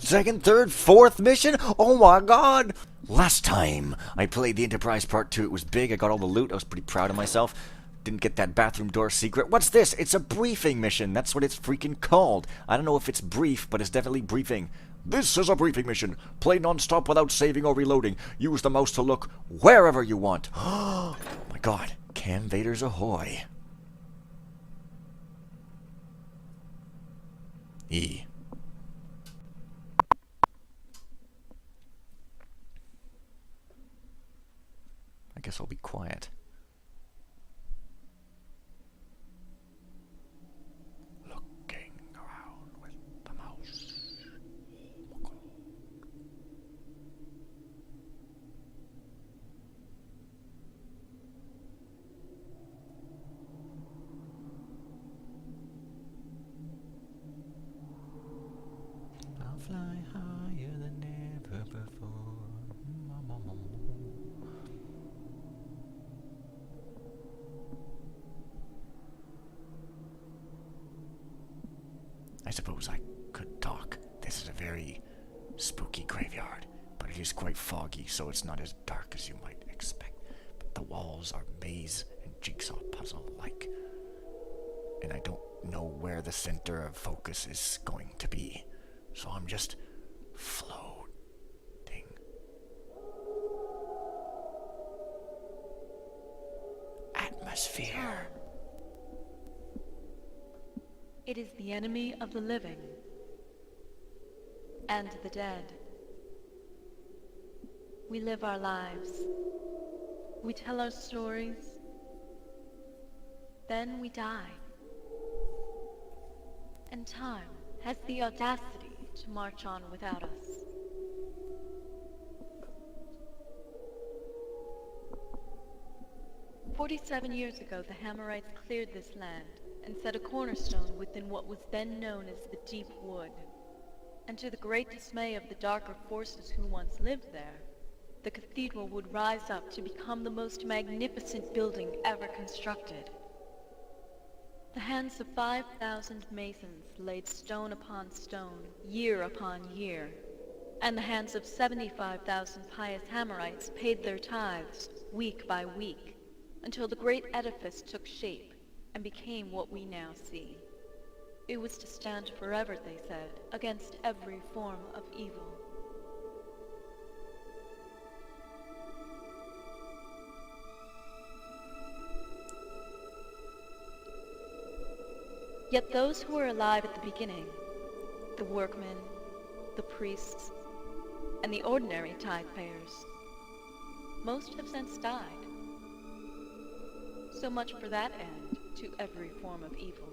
second, third, fourth mission? Oh my god! Last time I played the Enterprise Part 2, it was big, I got all the loot, I was pretty proud of myself. Didn't get that bathroom door secret. What's this? It's a briefing mission. That's what it's freaking called. I don't know if it's brief, but it's definitely briefing. This is a briefing mission. Play non-stop without saving or reloading. Use the mouse to look wherever you want. Oh my god. Cam Vaders ahoy. E. I guess I'll be quiet. Looking around with the mouse. Oh my god. I'll fly higher than ever before. I suppose I could talk. This is a very spooky graveyard, but it is quite foggy, so it's not as dark as you might expect. But the walls are maze and jigsaw puzzle-like, and I don't know where the center of focus is going to be, so I'm just floating. Atmosphere. It is the enemy of the living and the dead. We live our lives. We tell our stories. Then we die. And time has the audacity to march on without us. "47 years ago, the Hammerites cleared this land and set a cornerstone within what was then known as the Deep Wood. And to the great dismay of the darker forces who once lived there, the cathedral would rise up to become the most magnificent building ever constructed. The hands of 5,000 masons laid stone upon stone, year upon year, and the hands of 75,000 pious Hammerites paid their tithes, week by week, until the great edifice took shape and became what we now see. It was to stand forever, they said, against every form of evil. Yet those who were alive at the beginning, the workmen, the priests, and the ordinary tithe-payers, most have since died. So much for that end to every form of evil.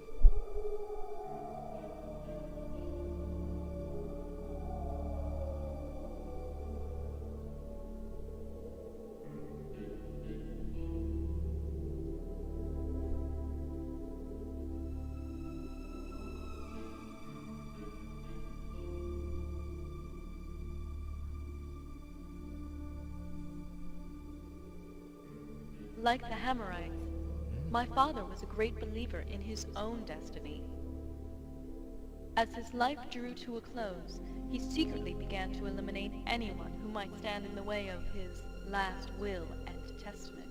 Like the Hammerites, my father was a great believer in his own destiny. As his life drew to a close, he secretly began to eliminate anyone who might stand in the way of his last will and testament.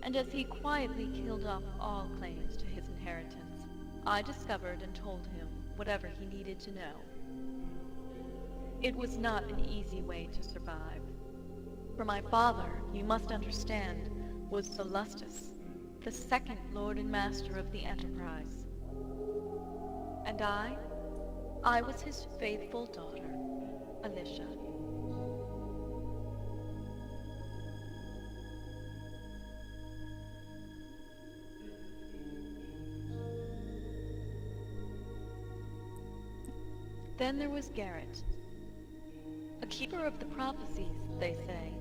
And as he quietly killed off all claims to his inheritance, I discovered and told him whatever he needed to know. It was not an easy way to survive. For my father, you must understand, was Solstice, the second Lord and Master of the Enterprise. And I was his faithful daughter, Alisha. Then there was Garrett, a keeper of the Prophecies, they say,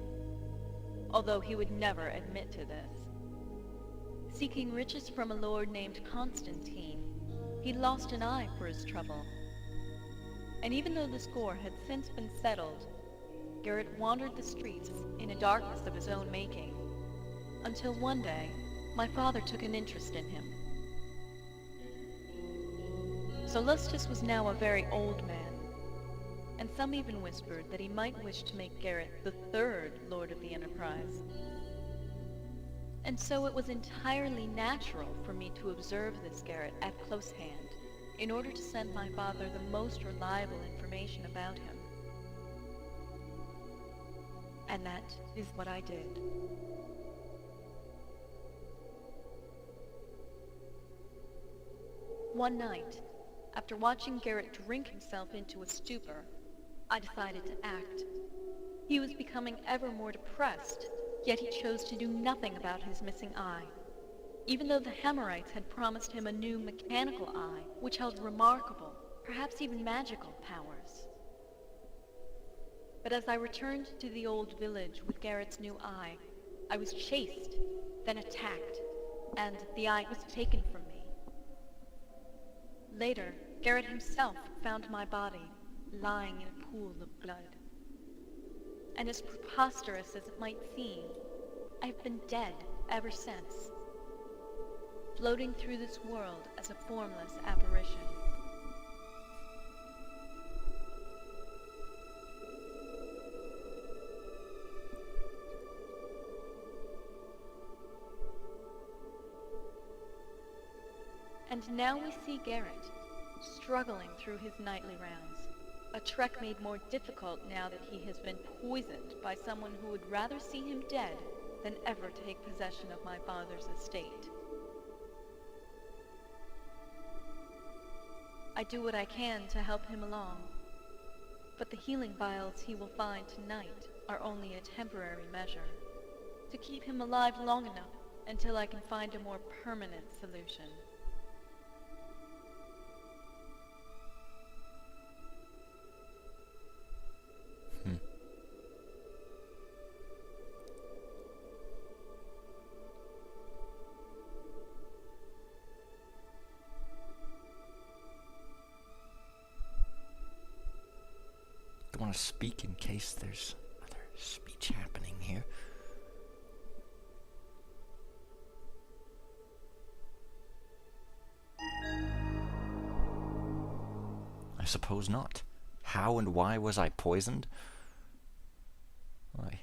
although he would never admit to this. Seeking riches from a lord named Constantine, he lost an eye for his trouble. And even though the score had since been settled, Garrett wandered the streets in a darkness of his own making, until one day, my father took an interest in him. Solstice was now a very old man, and some even whispered that he might wish to make Garrett the third Lord of the Enterprise. And so it was entirely natural for me to observe this Garrett at close hand, in order to send my father the most reliable information about him. And that is what I did. One night, after watching Garrett drink himself into a stupor, I decided to act. He was becoming ever more depressed, yet he chose to do nothing about his missing eye, even though the Hammerites had promised him a new mechanical eye, which held remarkable, perhaps even magical, powers. But as I returned to the old village with Garrett's new eye, I was chased, then attacked, and the eye was taken from me. Later, Garrett himself found my body, lying in a pool of blood. And as preposterous as it might seem, I've been dead ever since, floating through this world as a formless apparition. And now we see Garrett, struggling through his nightly rounds, a trek made more difficult now that he has been poisoned by someone who would rather see him dead than ever take possession of my father's estate. I do what I can to help him along, but the healing vials he will find tonight are only a temporary measure, to keep him alive long enough until I can find a more permanent solution. I want to speak in case there's other speech happening here. I suppose not. How and why was I poisoned? Why?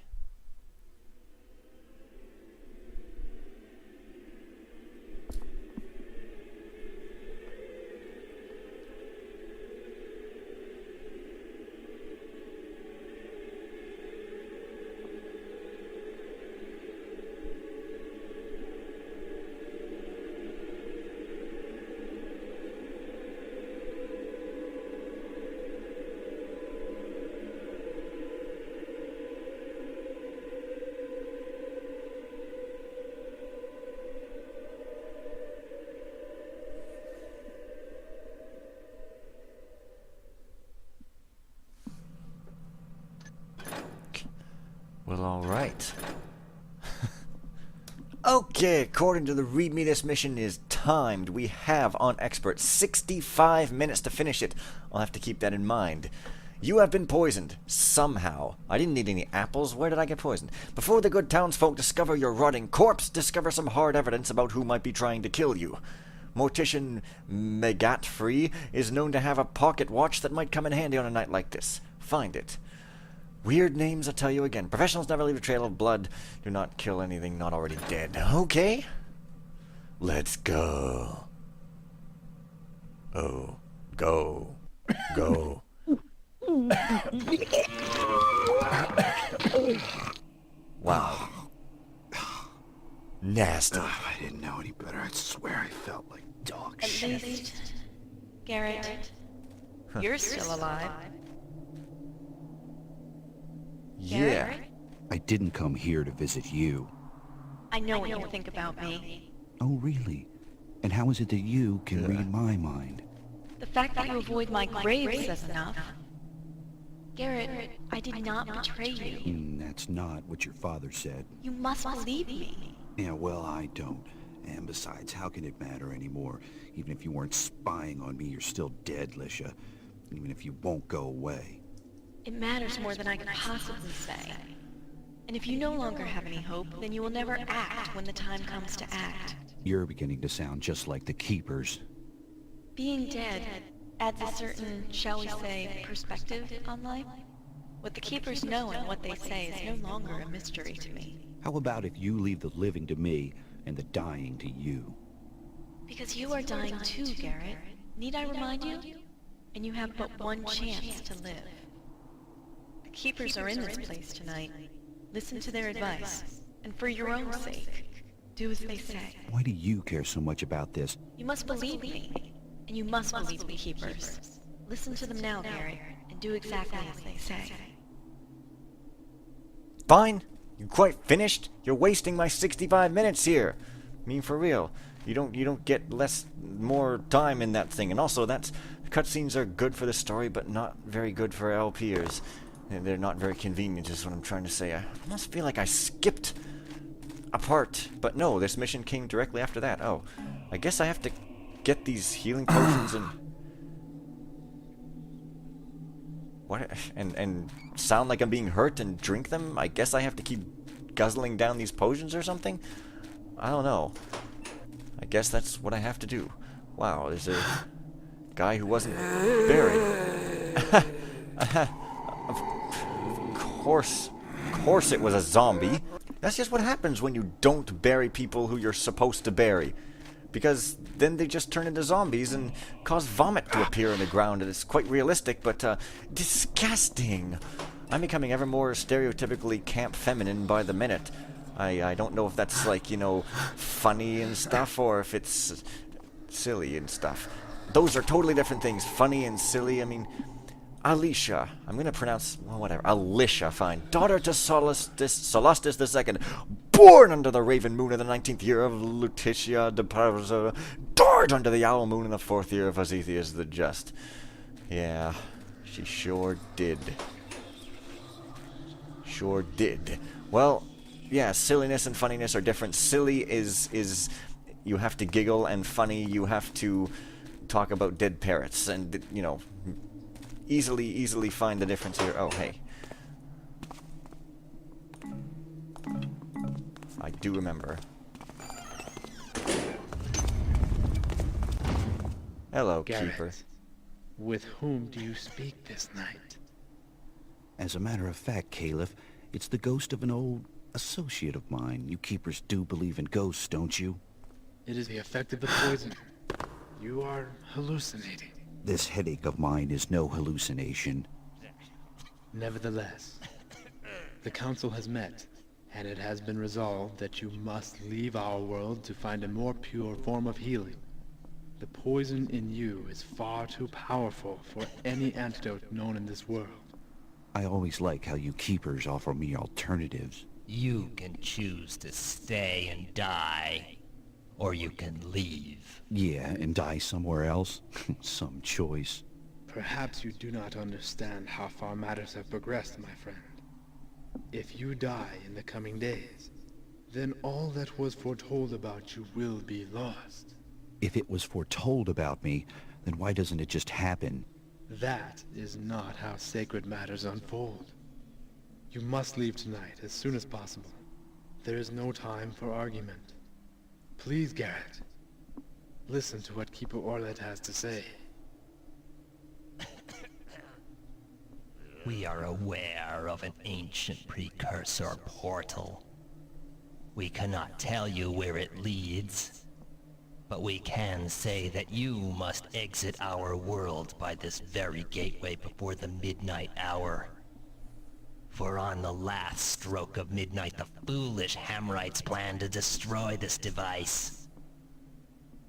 Well, alright. Okay, according to the README, this mission is timed. We have, on Expert, 65 minutes to finish it. I'll have to keep that in mind. You have been poisoned. Somehow. I didn't need any apples. Where did I get poisoned? Before the good townsfolk discover your rotting corpse, discover some hard evidence about who might be trying to kill you. Mortician Megat-Free is known to have a pocket watch that might come in handy on a night like this. Find it. Weird names, I'll tell you again. Professionals never leave a trail of blood. Do not kill anything not already dead. Okay? Let's go. Oh. Go. Go. Wow. Nasty. If I didn't know any better, I'd swear I felt like dog shit. At least, Garrett, you're still alive. Yeah. Garrett? I didn't come here to visit you. I know what you think about me. Oh, really? And how is it that you can read my mind? The fact that you avoid my grave says enough. Garrett, I did not betray you. That's not what your father said. You must believe me. Yeah, well, I don't. And besides, how can it matter anymore? Even if you weren't spying on me, you're still dead, Lisha. Even if you won't go away. It matters more than I can possibly say. And if you no longer have any hope, then you will never act when the time comes to act. You're beginning to sound just like the Keepers. Being dead adds a certain, shall we say, perspective on life. What the Keepers know and what they say is no longer a mystery to me. How about if you leave the living to me and the dying to you? Because you are dying too, Garrett. Need I remind you? And you have but one chance to live. The Keepers are in this place tonight. Listen to their advice, and for your own sake, do as they say. Why do you care so much about this? You must believe me, and you must believe the Keepers. Listen to them now, Garrett, and do exactly as they say. Fine. You quite finished? You're wasting my 65 minutes here. I mean, for real. You don't get more time in that thing. And also, cutscenes are good for the story, but not very good for LPers. And they're not very convenient, is what I'm trying to say. I almost feel like I skipped a part. But no, this mission came directly after that. Oh, I guess I have to get these healing potions and... What? And sound like I'm being hurt and drink them? I guess I have to keep guzzling down these potions or something? I don't know. I guess that's what I have to do. Wow, there's a guy who wasn't buried. Of course it was a zombie. That's just what happens when you don't bury people who you're supposed to bury. Because then they just turn into zombies and cause vomit to appear in the ground. And it's quite realistic, but disgusting. I'm becoming ever more stereotypically camp feminine by the minute. I don't know if that's like, you know, funny and stuff, or if it's silly and stuff. Those are totally different things. Funny and silly, I mean... Alisha. I'm going to pronounce... well, whatever. Alisha, fine. Daughter to Solstis II. Born under the raven moon in the 19th year of Lutetia de Parza. Died under the owl moon in the 4th year of Azethius the Just. Yeah, she sure did. Sure did. Well... yeah, silliness and funniness are different. Silly is you have to giggle, and funny you have to talk about dead parrots, and, you know, easily find the difference here. Oh, hey. I do remember. Hello, Garrett, Keeper. with whom do you speak this night? As a matter of fact, Caliph, it's the ghost of an old associate of mine. You Keepers do believe in ghosts, don't you? It is the effect of the poison. You are hallucinating. This headache of mine is no hallucination. Nevertheless, the council has met, and it has been resolved that you must leave our world to find a more pure form of healing. The poison in you is far too powerful for any antidote known in this world. I always like how you Keepers offer me alternatives. You can choose to stay and die, or you can leave. Yeah, and die somewhere else? Some choice. Perhaps you do not understand how far matters have progressed, my friend. If you die in the coming days, then all that was foretold about you will be lost. If it was foretold about me, then why doesn't it just happen? That is not how sacred matters unfold. You must leave tonight as soon as possible. There is no time for argument. Please, Garrett, listen to what Keeper Orlet has to say. We are aware of an ancient precursor portal. We cannot tell you where it leads, but we can say that you must exit our world by this very gateway before the midnight hour. For on the last stroke of midnight, the foolish Hamrites plan to destroy this device.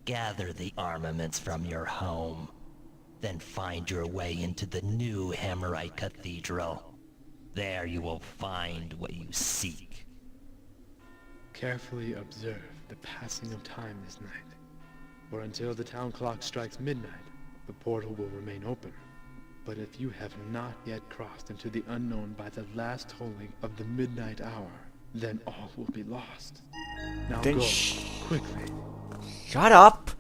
Gather the armaments from your home, then find your way into the new Hammerite Cathedral. There you will find what you seek. Carefully observe the passing of time this night, for until the town clock strikes midnight, the portal will remain open. But if you have not yet crossed into the unknown by the last tolling of the midnight hour, then all will be lost. Now Then go, quickly. Shut up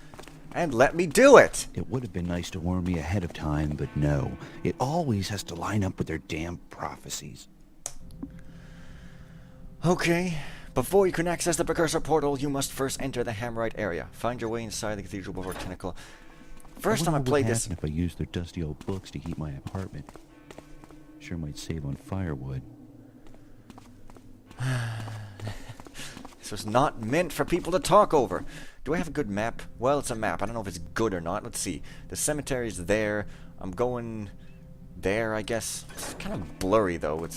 and let me do it. It would have been nice to warn me ahead of time, but no. It always has to line up with their damn prophecies. Okay. Before you can access the precursor portal, you must first enter the Hammerite area. Find your way inside the cathedral before Tentacle. First time I played this... If I used their dusty old books to heat my apartment. Sure might save on firewood. This was not meant for people to talk over. Do I have a good map? Well, it's a map. I don't know if it's good or not. Let's see. The cemetery's there. I'm going there, I guess. It's kind of blurry, though.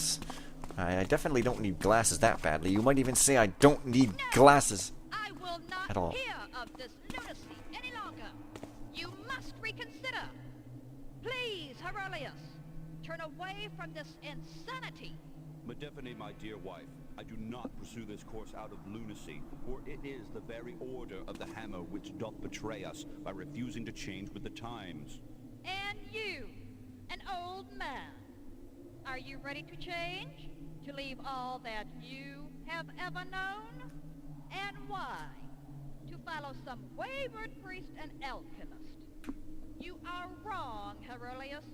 I definitely don't need glasses that badly. You might even say I don't need glasses I will not at all. hear of this lunacy any longer. You must reconsider. Please, Herolius, turn away from this insanity. Medephone, my dear wife, I do not pursue this course out of lunacy, for it is the very order of the hammer which doth betray us by refusing to change with the times. And you, an old man, are you ready to change? To leave all that you have ever known? And why? To follow some wayward priest and alchemist. You are wrong, Herolius.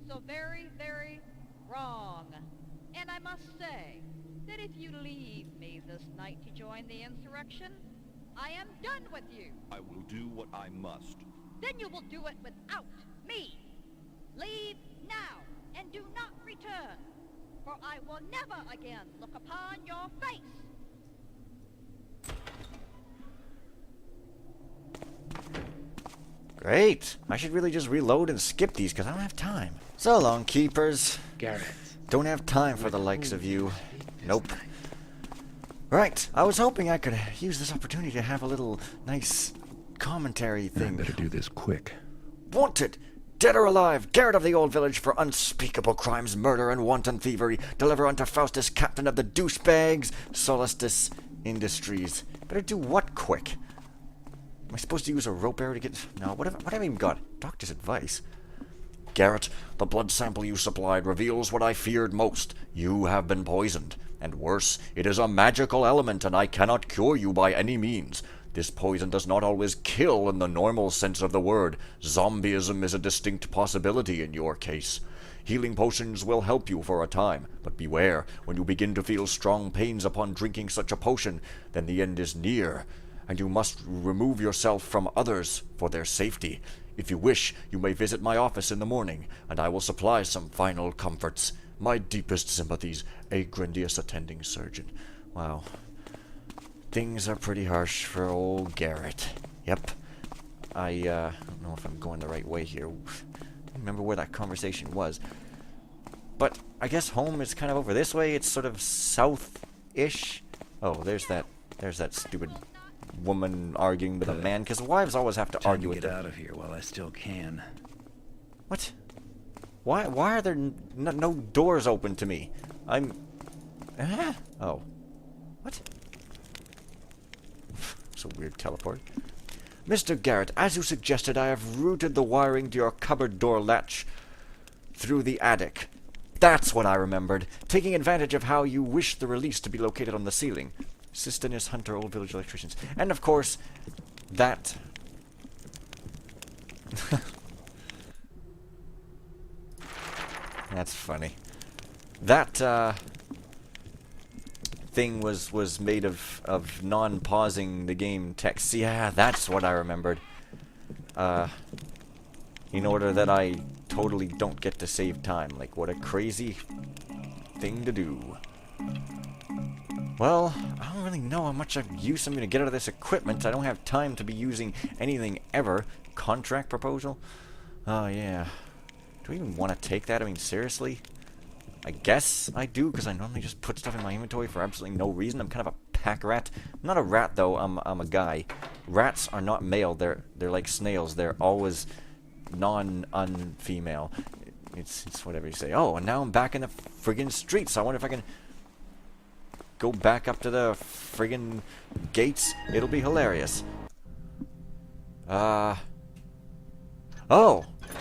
So very, very wrong. And I must say that if you leave me this night to join the insurrection, I am done with you. I will do what I must. Then you will do it without me. Leave now, and do not return, for I will never again look upon your face. Great. I should really just reload and skip these because I don't have time. So long, keepers. Garrett. Don't have time for the likes of you. Nope. Right. I was hoping I could use this opportunity to have a little nice commentary I thing. better do this quick. Wanted! Dead or alive, Garrett of the Old Village for unspeakable crimes, murder, and wanton thievery. Deliver unto Faustus, captain of the douchebags, Solstice Industries. Better do what quick? Am I supposed to use a rope arrow to get... No, what have I even got? Doctor's advice. Garrett, the blood sample you supplied reveals what I feared most. You have been poisoned. And worse, it is a magical element, and I cannot cure you by any means. This poison does not always kill in the normal sense of the word. Zombieism is a distinct possibility in your case. Healing potions will help you for a time, but beware, when you begin to feel strong pains upon drinking such a potion, then the end is near, and you must remove yourself from others for their safety. If you wish, you may visit my office in the morning, and I will supply some final comforts. My deepest sympathies, a grandiose attending surgeon. Wow. Things are pretty harsh for old Garrett. Yep. I don't know if I'm going the right way here. I don't remember where that conversation was. But I guess home is kind of over this way. It's sort of south-ish. Oh, there's that stupid woman arguing with a man, because wives always have to argue with Get them. out of here while I still can. What? Why are there no doors open to me? I'm... Oh. What? So weird teleport. Mr. Garrett, as you suggested, I have routed the wiring to your cupboard door latch through the attic. That's what I remembered. Taking advantage of how you wish the release to be located on the ceiling. Sistinus Hunter, Old Village Electricians. And of course, that... That's funny. That, thing was made of non-pausing the game text. Yeah, that's what I remembered. In order that I totally don't get to save time. Like, what a crazy thing to do. Well, I don't really know how much use I'm going to get out of this equipment. I don't have time to be using anything ever. Contract proposal? Oh, yeah. Do I even want to take that? I mean, seriously? I guess I do, because I normally just put stuff in my inventory for absolutely no reason. I'm kind of a pack rat. I'm not a rat, though. I'm a guy. Rats are not male. They're like snails. They're always non-unfemale. It's whatever you say. Oh, and now I'm back in the friggin' streets. I wonder if I can go back up to the friggin' gates. It'll be hilarious. Oh!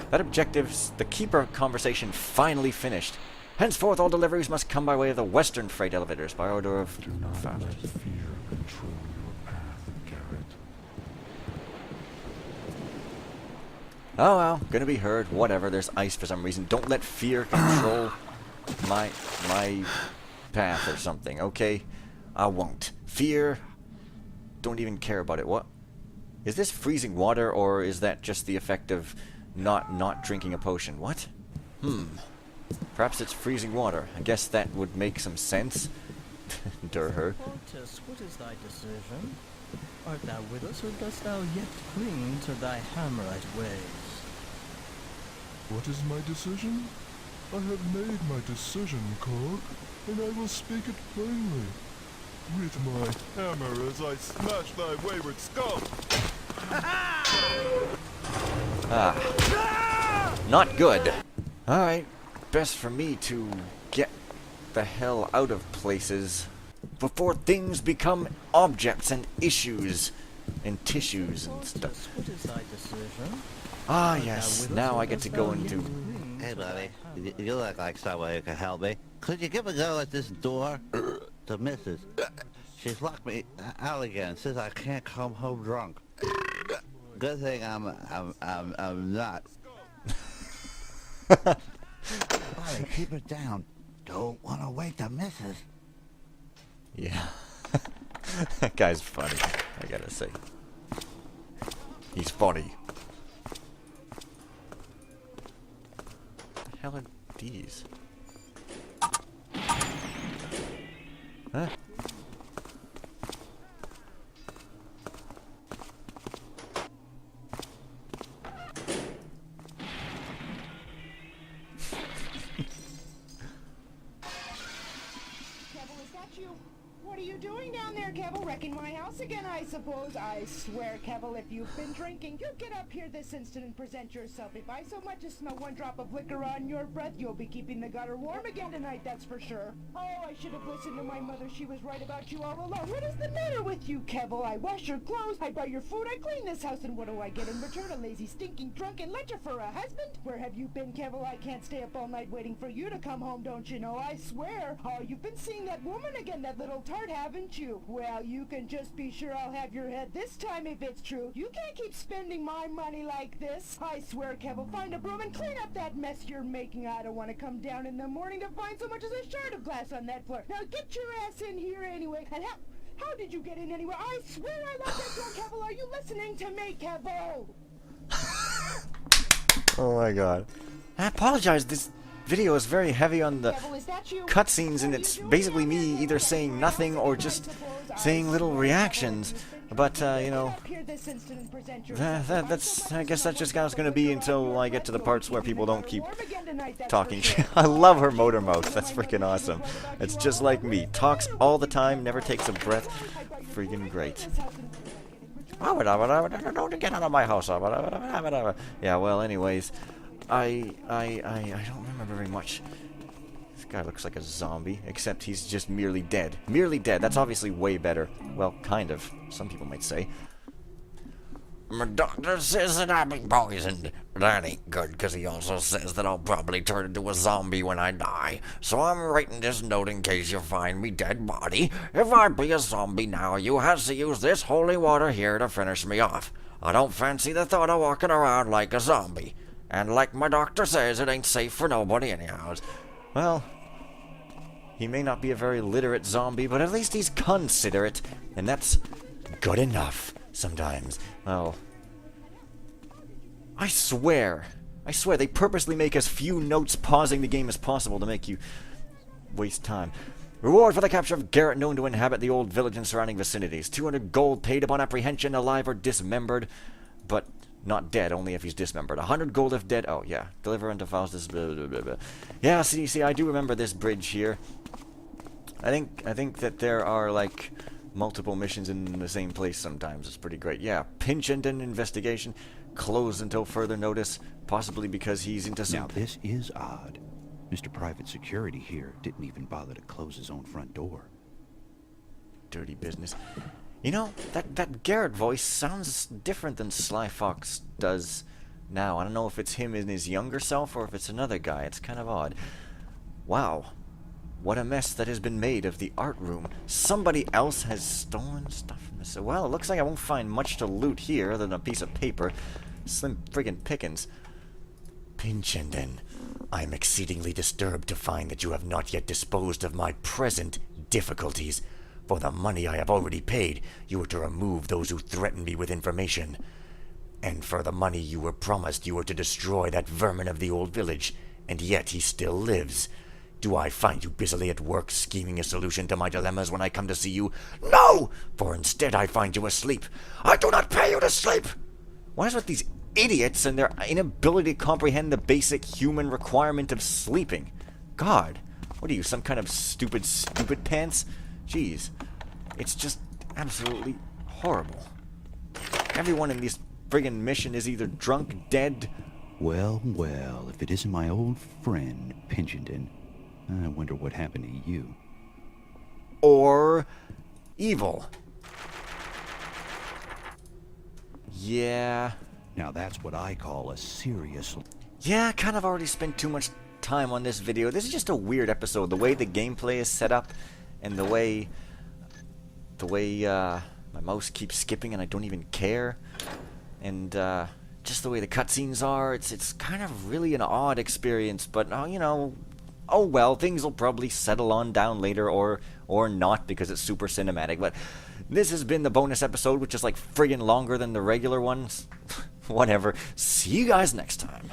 That objective's... The keeper conversation finally finished. Henceforth, all deliveries must come by way of the western freight elevators, by order of... Do not let fear control your path, Garrett. Oh well, gonna be heard, whatever, there's ice for some reason. Don't let fear control my path or something, okay? I won't. Fear, don't even care about it. What? Is this freezing water, or is that just the effect of not drinking a potion? What? Perhaps it's freezing water. I guess that would make some sense. Durher. Portus, what is thy decision? Art thou with us, or dost thou yet cling to thy Hammerite ways? What is my decision? I have made my decision, Cog, and I will speak it plainly. With my hammer as I smash thy wayward skull! Not good. Alright, best for me to get the hell out of places before things become objects and issues and tissues and stuff. What is thy decision? Ah, yes, now I get to go into... Hey, buddy. You look like someone who can help me. Could you give a go at this door? The missus. She's locked me out again. Says I can't come home drunk. Good thing I'm not. Buddy, keep it down. Don't want to wake the missus. Yeah. That guy's funny, I gotta say. He's funny. What the hell are these? Huh? What are you doing down there, Kevel? Wrecking my house again, I suppose. I swear, Kevel, if you've been drinking, you get up here this instant and present yourself. If I so much as smell one drop of liquor on your breath, you'll be keeping the gutter warm again tonight, that's for sure. Oh, I should have listened to my mother. She was right about you all along. What is the matter with you, Kevel? I wash your clothes, I buy your food, I clean this house, and what do I get in return? A lazy, stinking, drunken lecher for a husband? Where have you been, Kevel? I can't stay up all night waiting for you to come home, don't you know? I swear. Oh, you've been seeing that woman again, that little tart, haven't you? Well, you can just be sure I'll have your head this time if it's true. You can't keep spending my money like this. I swear, Kevel, find a broom and clean up that mess you're making. I don't want to come down in the morning to find so much as a shard of glass on that floor. Now get your ass in here anyway. And how did you get in anyway? I swear I locked that door, Kevel. Are you listening to me, Kevel? Oh my god. I apologize, this video is very heavy on the cutscenes, and it's basically me either saying nothing or just saying little reactions. But, you know, that's, I guess that's just how it's going to be until I get to the parts where people don't keep talking. I love her motor mouth. That's freaking awesome. It's just like me. Talks all the time, never takes a breath. Freaking great. Don't get out of my house. Yeah, well, anyways, I don't remember very much. This guy looks like a zombie, except he's just merely dead. Merely dead. That's obviously way better. Well, kind of. Some people might say. My doctor says that I'll be poisoned. That ain't good, because he also says that I'll probably turn into a zombie when I die. So I'm writing this note in case you find me dead body. If I be a zombie now, you has to use this holy water here to finish me off. I don't fancy the thought of walking around like a zombie. And like my doctor says, it ain't safe for nobody anyhow. Well, he may not be a very literate zombie, but at least he's considerate, and that's good enough sometimes. Well, I swear, they purposely make as few notes pausing the game as possible to make you waste time. Reward for the capture of Garrett, known to inhabit the old village and surrounding vicinities. 200 gold paid upon apprehension, alive or dismembered, but not dead, only if he's dismembered. 100 gold if dead. Oh, yeah. Deliver unto Faustus. Blah, blah, blah, blah. Yeah, see, I do remember this bridge here. I think that there are, like, multiple missions in the same place sometimes. It's pretty great. Yeah, Pinchenden investigation. Closed until further notice. Possibly because he's into some... Now, this is odd. Mr. Private Security here didn't even bother to close his own front door. Dirty business. You know, that Garrett voice sounds different than Sly Fox does now. I don't know if it's him in his younger self or if it's another guy. It's kind of odd. Wow. What a mess that has been made of the art room. Somebody else has stolen stuff from this. Well, it looks like I won't find much to loot here other than a piece of paper. Slim friggin' pickings. Pinchenden, I am exceedingly disturbed to find that you have not yet disposed of my present difficulties. For the money I have already paid, you were to remove those who threatened me with information. And for the money you were promised, you were to destroy that vermin of the old village, and yet he still lives. Do I find you busily at work scheming a solution to my dilemmas when I come to see you? No! For instead I find you asleep. I do not pay you to sleep! What is with these idiots and their inability to comprehend the basic human requirement of sleeping? God, what are you, some kind of stupid pants? Jeez, it's just absolutely horrible. Everyone in this friggin' mission is either drunk, dead... Well, well, if it isn't my old friend, Pinchington, I wonder what happened to you. or evil. Yeah. Now that's what I call a serious... Yeah, I kind of already spent too much time on this video. This is just a weird episode. The way the gameplay is set up, and the way my mouse keeps skipping and I don't even care, and just the way the cutscenes are, it's kind of really an odd experience. But you know, oh well, things will probably settle on down later, or not, because it's super cinematic. But this has been the bonus episode, which is like friggin' longer than the regular ones. Whatever. See you guys next time.